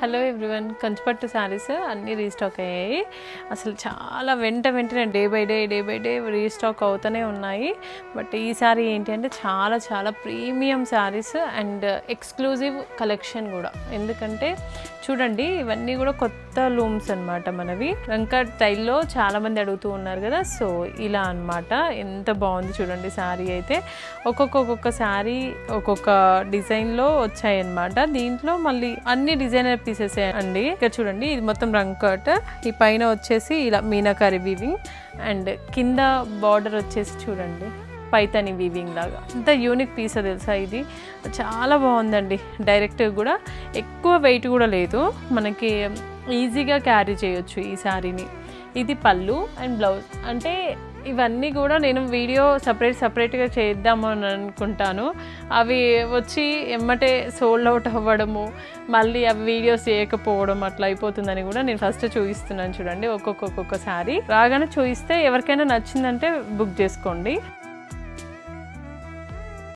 Hello everyone, కంచిపట్టు శారీస్ అన్నీ restock అయ్యాయి. అసలు చాలా వెంటనే డే బై డే రీస్టాక్ అవుతూనే ఉన్నాయి. బట్ ఈ సారీ ఏంటి అంటే చాలా premium saris and exclusive collection కూడా. ఎందుకంటే చూడండి, ఇవన్నీ కూడా కొత్త లూమ్స్ అనమాట. మనవి రంకట్ స్టైల్లో చాలామంది అడుగుతూ ఉన్నారు కదా. సో ఇలా అనమాట. ఎంత బాగుంది చూడండి శారీ అయితే. ఒక్కొక్క శారీ ఒక్కొక్క డిజైన్లో వచ్చాయన్నమాట. దీంట్లో మళ్ళీ అన్ని డిజైనర్ పీసెస్ అండి. ఇక్కడ చూడండి, ఇది మొత్తం రంకట్. ఈ పైన వచ్చేసి ఇలా మీనాకారి వీవింగ్ అండ్ కింద బార్డర్ వచ్చేసి చూడండి పైతాని వీవింగ్ లాగా. ఎంత యూనిక్ పీస్ తెలుసా ఇది. చాలా బాగుందండి. డైరెక్ట్ కూడా ఎక్కువ వెయిట్ కూడా లేదు, మనకి ఈజీగా క్యారీ చేయొచ్చు ఈ శారీని. ఇది పళ్ళు అండ్ బ్లౌజ్. అంటే ఇవన్నీ కూడా నేను వీడియో సపరేట్గా చేద్దాము అని అనుకుంటాను. అవి వచ్చి ఎమ్మటే సోల్డ్ అవుట్ అవ్వడము, మళ్ళీ అవి వీడియోస్ చేయకపోవడం అట్లా అయిపోతుందని కూడా నేను ఫస్ట్ చూపిస్తున్నాను. చూడండి, ఒక్కొక్క శారీ రాగానే చూపిస్తే ఎవరికైనా నచ్చిందంటే బుక్ చేసుకోండి.